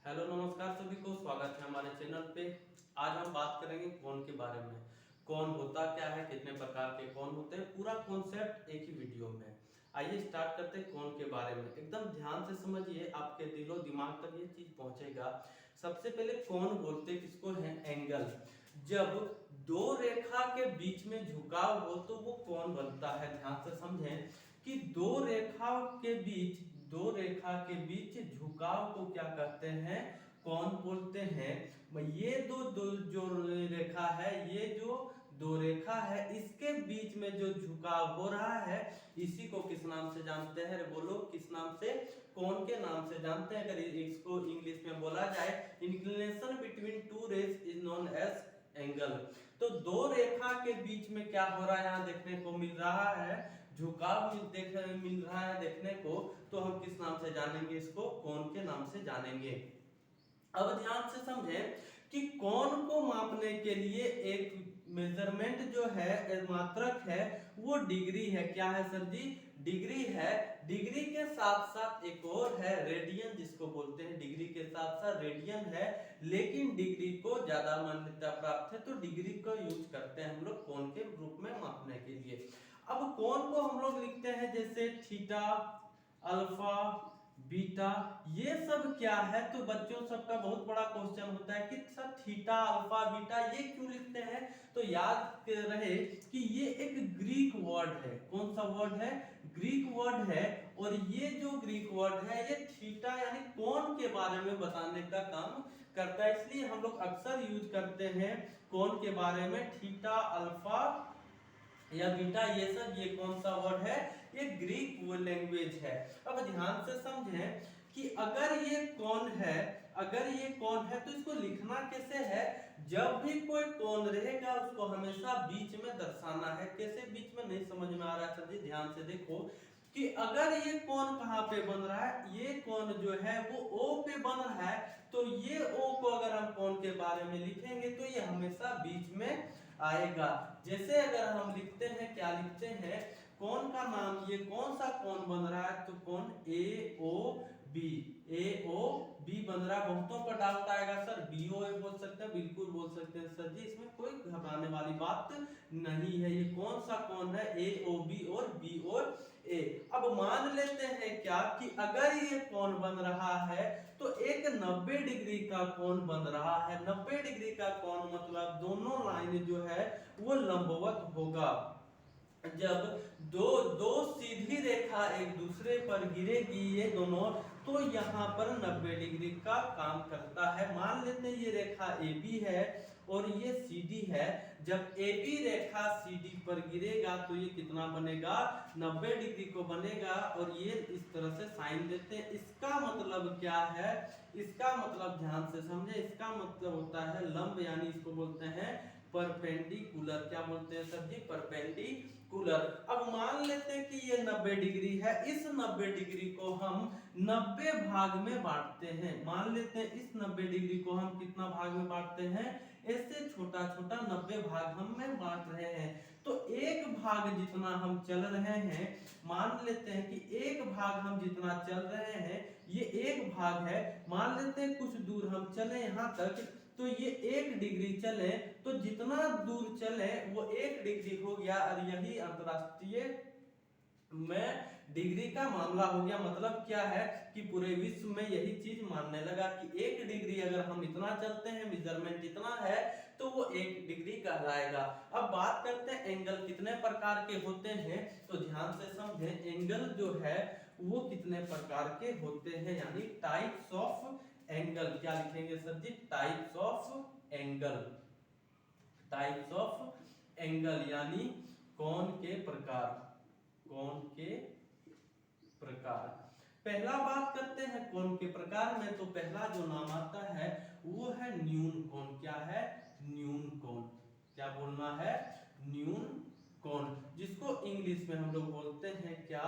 Hello नमस्कार सभी को, स्वागत है हमारे चैनल पे। आज हम बात करेंगे कोण के बारे में। कोण होता क्या है, कितने प्रकार के कोण होते हैं, पूरा कॉन्सेप्ट एक ही वीडियो में। आइए स्टार्ट करते हैं कोण के बारे में। एकदम ध्यान से समझिए, आपके दिलो दिमाग तक ये चीज पहुंचेगा। सबसे पहले कोण बोलते किसको है? एंगल। जब दो रेखा के बीच में झुकाव हो तो वो कोण बनता है। ध्यान से समझें कि दो रेखा के बीच झुकाव को क्या कहते हैं? कोण बोलते हैं। ये जो रेखा है, ये जो दो रेखा है, इसके बीच में जो झुकाव हो रहा है, इसी को किस नाम से जानते हैं? बोलो किस नाम से? कोण के नाम से जानते हैं। अगर इसको इंग्लिश में बोला जाए, inclination between two rays is known as angle. तो दो रेखा के बीच में क्या हो रहा है यहाँ देखने को मिल रहा है, झुकाव मिल रहा है देखने को। तो हम किस नाम से जानेंगे? इसको कोण के नाम से जानेंगे। अब ध्यान से समझें कि कोण को मापने के लिए एक मेजरमेंट जो है, मात्रक है, वो डिग्री है। क्या है सर जी? डिग्री है। डिग्री के साथ साथ एक और है रेडियन, जिसको बोलते हैं। डिग्री के साथ साथ रेडियन है, लेकिन डिग्री को ज्यादा मान्यता प्राप्त है, तो डिग्री को यूज करते हैं हम लोग कोण के रूप में मापने के लिए। अब कोण को हम लोग लिखते हैं जैसे थीटा, अल्फा, बीटा। ये सब क्या है? तो बच्चों सबका बहुत बड़ा क्वेश्चन होता है कि सर थीटा, अल्फा, बीटा ये क्यों लिखते हैं? तो याद रहे कि ये एक ग्रीक वर्ड है। कौन सा वर्ड है? ग्रीक वर्ड है। और ये जो ग्रीक वर्ड है, ये थीटा यानी कोण के बारे में बताने का काम करता है। इसलिए हम लोग अक्सर यूज करते हैं कोण के बारे में थीटा, अल्फा या बीटा। ये सब ये कौन सा वर्ड है? ये ग्रीक लैंग्वेज है। अब ध्यान से समझें कि अगर ये कोण है तो इसको लिखना कैसे है? जब भी कोई कोण रहेगा उसको हमेशा बीच में दर्शाना है। कैसे बीच में? नहीं समझ में आ रहा है सर जी? ध्यान से देखो कि अगर ये कोण कहां पे बन रहा है, ये कोण जो है वो O पे बन रहा है, तो ये O को अगर हम कोण के बारे में लिखेंगे तो ये हमेशा बीच में आएगा। जैसे अगर हम लिखते हैं, क्या लिखते हैं? कोण का नाम, ये कौन सा कोण बन रहा है? तो कोण AOB। AOB बन रहा है। बहुतों का डाउट आएगा सर BOA बोल सकते हैं। बिल्कुल बोल सकते हैं सर जी, इसमें कोई घबराने वाली बात नहीं है। ये कौन सा कोण है? AOB और BOA। अब मान लेते हैं क्या कि अगर ये कोण बन रहा है तो एक 90 डिग्री का कोण बन रहा है। 90 डिग्री का कोण मतलब दोनों लाइन जो है वो लंबवत होगा। जब दो सीधी रेखा एक दूसरे पर गिरेगी, ये दोनों, तो यहाँ पर 90 डिग्री का काम करता है। मान लेते हैं ये रेखा AB है और ये CD है। जब AB रेखा CD पर गिरेगा तो ये कितना बनेगा? 90 डिग्री को बनेगा। और ये इस तरह से साइन देते हैं। इसका मतलब क्या है? इसका मतलब ध्यान से समझे, इसका मतलब होता है लंब, यानी इसको बोलते हैं परपेंडिकुलर। क्या बोलते हैं सर जी? परपेंडिकुलर। अब मान लेते हैं कि ये 90 डिग्री है। इस 90 डिग्री को हम 90 भाग में बांटते हैं। मान लेते हैं इस 90 डिग्री को हम कितना भाग में बांटते हैं? इससे छोटा छोटा 90 भाग हम में बांट रहे हैं। तो एक भाग जितना हम चल रहे हैं, मान लेते हैं कि एक भाग हम जितना चल रहे हैं, ये एक भाग है। मान लेते हैं कुछ दूर हम चले यहाँ तक, तो ये 1 डिग्री चले, तो जितना दूर चले वो 1 डिग्री हो गया। और यही अंतरराष्ट्रीय में डिग्री का मामला हो गया। मतलब क्या है कि पूरे विश्व में यही चीज मानने लगा कि 1 डिग्री अगर हम इतना चलते हैं, मेजरमेंट इतना है, तो वो 1 डिग्री कहलाएगा। अब बात करते हैं एंगल कितने प्रकार के होते हैं। तो ध्यान से समझें, एंगल जो है वो कितने प्रकार के होते हैं, यानी टाइप्स ऑफ एंगल। क्या लिखेंगे sir ji? Types of angle. Types of angle यानी कोण के प्रकार। कोण के प्रकार। पहला बात करते हैं कोण के प्रकार में। तो पहला जो नाम आता है वो है न्यून कोण। क्या है? न्यून कोण। क्या बोलना है? न्यून कोण, जिसको इंग्लिश में हम लोग बोलते हैं क्या?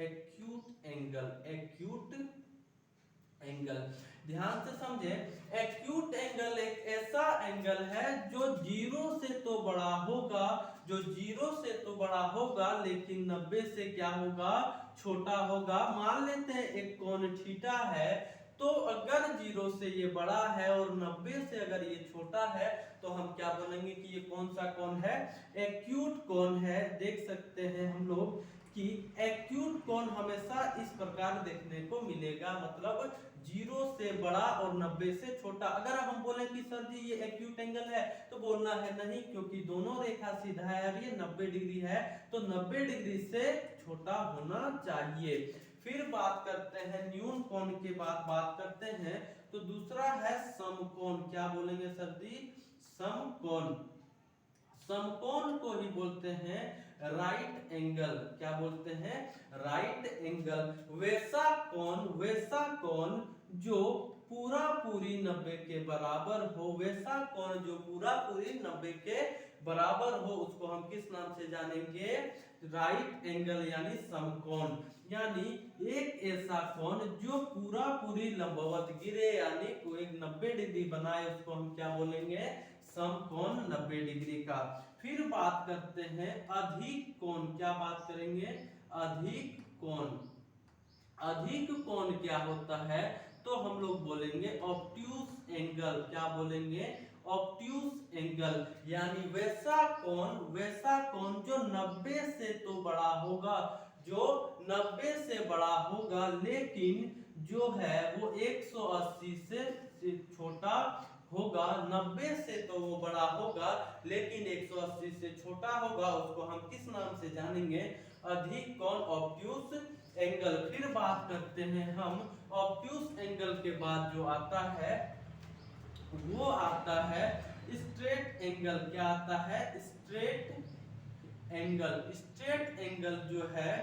Acute angle. Acute angle. ध्यान से समझे, एक्यूट एंगल एक ऐसा एंगल है जो 0 से तो बड़ा होगा, जो 0 से तो बड़ा होगा, लेकिन 90 से क्या होगा? छोटा होगा। मान लेते हैं एक कोण थीटा है, तो अगर 0 से ये बड़ा है और 90 से अगर ये छोटा है तो हम क्या बोलेंगे कि ये कौन सा कोण है, एक्यूट कोण है। देख सकते हैं हम लोग कि एक्यूट कोण हमेशा इस प्रकार देखने को मिलेगा, मतलब 0 से बड़ा और 90 से छोटा। अगर हम बोले कि सर जी ये एक्यूट एंगल है तो बोलना है नहीं, क्योंकि दोनों रेखा सीधा है और ये 90 डिग्री है तो 90 डिग्री से छोटा होना चाहिए। फिर बात करते हैं न्यून कोण के बाद बात करते हैं तो दूसरा है समकोण। क्या बोलेंगे सर जी, समकोण। समकोण को ही बोलते हैं राइट एंगल। क्या बोलते हैं, राइट एंगल। वैसा कोण जो पूरा पूरी 90 के बराबर हो, वैसा कोण जो पूरा पूरी 90 के बराबर हो, उसको हम किस नाम से जानेंगे, राइट एंगल यानी समकोण। यानी एक ऐसा कोण जो पूरा पूरी लंबवत गिरे यानी कोई 90 डिग्री बनाए, उसको हम क्या बोलेंगे, समकोण 90 डिग्री का। फिर बात करते हैं अधिक कोण। क्या बात करेंगे, अधिक कोण। अधिक कोण क्या होता है तो हम लोग बोलेंगे ऑब्ट्यूज एंगल। क्या बोलेंगे, ऑब्ट्यूज एंगल। यानी वैसा कोण जो 90 से तो बड़ा होगा, जो 90 से बड़ा होगा, लेकिन जो है वो 180 से छोटा होगा। 90 से तो वो बड़ा होगा लेकिन 180 से छोटा होगा, उसको हम किस नाम से जानेंगे, अधिक कोण, ऑब्ट्यूज एंगल। फिर बात करते हैं हम ऑब्ट्यूज एंगल के बाद जो आता है वो आता है स्ट्रेट एंगल। क्या आता है, स्ट्रेट एंगल। स्ट्रेट एंगल जो है,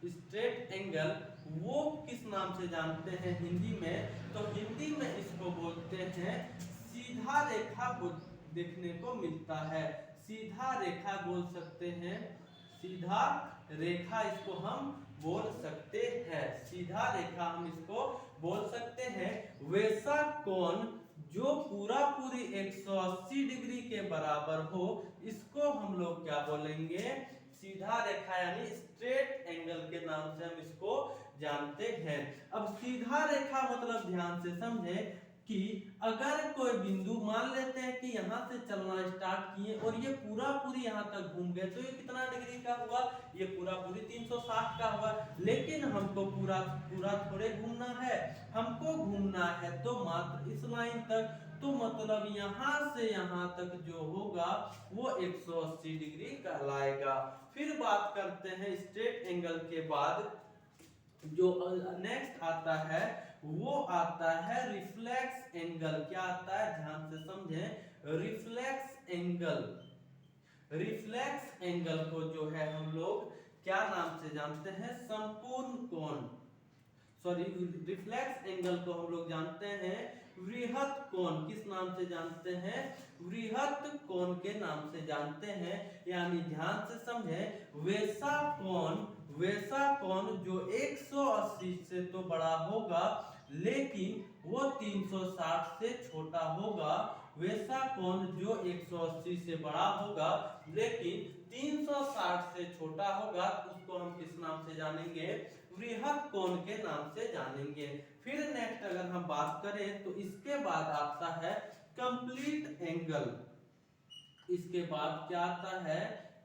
स्ट्रेट एंगल वो किस नाम से जानते हैं हिंदी में, तो हिंदी में इसको बोलते हैं सीधा रेखा देखने को मिलता है। सीधा रेखा बोल सकते हैं, सीधा रेखा इसको हम बोल सकते हैं, सीधा रेखा हम इसको बोल सकते हैं। वैसा कोण जो पूरा पूरी 180 डिग्री के बराबर हो, इसको हम लोग क्या बोलेंगे, सीधा रेखा यानी स्ट्रेट एंगल के नाम से हम इसको जानते हैं। अब सीधा रेखा मतलब ध्यान से समझें कि अगर कोई बिंदु, मान लेते हैं कि यहाँ से चलना स्टार्ट किए और ये पूरा पूरी यहाँ तक घूम गए, तो ये कितना डिग्री का हुआ, ये पूरा पूरी 360 का हुआ। लेकिन हमको पूरा पूरा थोड़े घूमना है, हमको घूमना है तो मात्र इस लाइन तक, तो मतलब यहाँ से यहाँ तक जो होगा वो 180 डिग्री कहलाएगा। फिर बात करते हैं स्ट्रेट एंगल के बाद जो नेक्स्ट आता है वो आता है रिफ्लेक्स एंगल। क्या आता है, ध्यान से समझें, रिफ्लेक्स एंगल। रिफ्लेक्स एंगल को जो है हम लोग क्या नाम से जानते हैं, संपूर्ण कोण। सॉरी, रिफ्लेक्स एंगल को हम लोग जानते हैं वृहत कोण। किस नाम से जानते हैं, वृहत कोण के नाम से जानते हैं। यानी ध्यान से समझें, वैसा कोण जो 180 से तो बड़ा होगा लेकिन वो 360 से छोटा होगा। वैसा कोण जो 180 से बड़ा होगा लेकिन 360 से छोटा होगा, उसको हम किस नाम से जानेंगे, वृहत कोण के नाम से जानेंगे। फिर नेक्स्ट अगर हम बात करें तो इसके बाद आता है कंप्लीट एंगल। इसके बाद क्या आता है,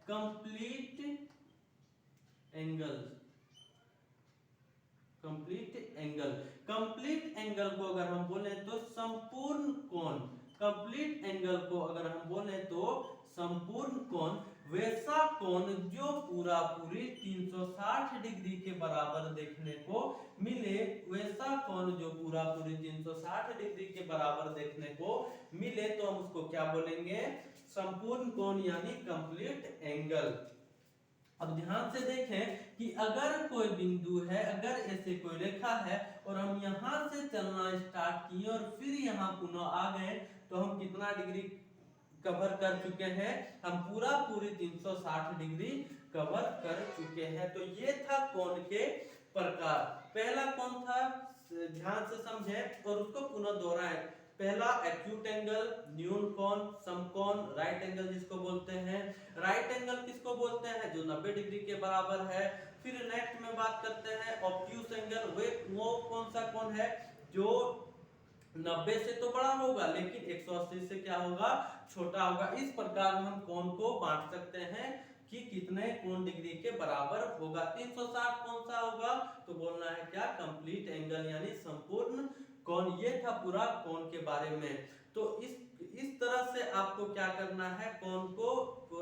complete angle. Complete angle, complete angle को अगर हम बोले तो संपूर्ण कोण। कंप्लीट एंगल को अगर हम बोले तो संपूर्ण कोण, वैसा कोण जो पूरा पूरी 360 डिग्री के बराबर देखने को मिले। वैसा कोण जो पूरा पूरी 360 डिग्री के बराबर देखने को मिले तो हम उसको क्या बोलेंगे, संपूर्ण कोण यानी कंप्लीट एंगल। अब ध्यान से देखें कि अगर कोई बिंदु है, अगर ऐसे कोई रेखा है और हम यहाँ से चलना स्टार्ट किए और फिर यहाँ पुनः आ गए, तो हम कितना डिग्री कवर कर चुके हैं, हम पूरा पूरी 360 डिग्री कवर कर चुके हैं। तो ये था कोण के प्रकार। पहला कौन था, ध्यान से समझे और उसको पुनः दोहराएं। पहला एक्यूट एंगल, न्यून कोण, समकोण, राइट एंगल जिसको बोलते हैं। राइट एंगल किसको बोलते हैं, जो 90 डिग्री के बराबर है। फिर नेक्स्ट में बात करते हैं ऑब्ट्यूज एंगल। वो कौन सा कोण है जो 90 से तो बड़ा होगा लेकिन 180 से क्या होगा, छोटा होगा। इस प्रकार हम कोण को बांट सकते हैं कि कितने कोण डिग्री के बराबर होगा। 360 कौन सा होगा, तो बोलना है क्या, कंप्लीट एंगल यानी संपूर्ण कोण। ये था पूरा कोण के बारे में। तो इस तरह से आपको क्या करना है, कोण को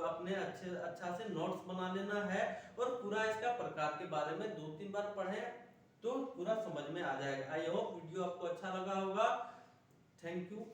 अपने अच्छा से नोट्स बना लेना है और पूरा इसका प्रकार के बारे में 2-3 बार पढ़ें तो पूरा समझ में आ जाएगा। आई होप वीडियो आपको अच्छा लगा होगा। Thank you.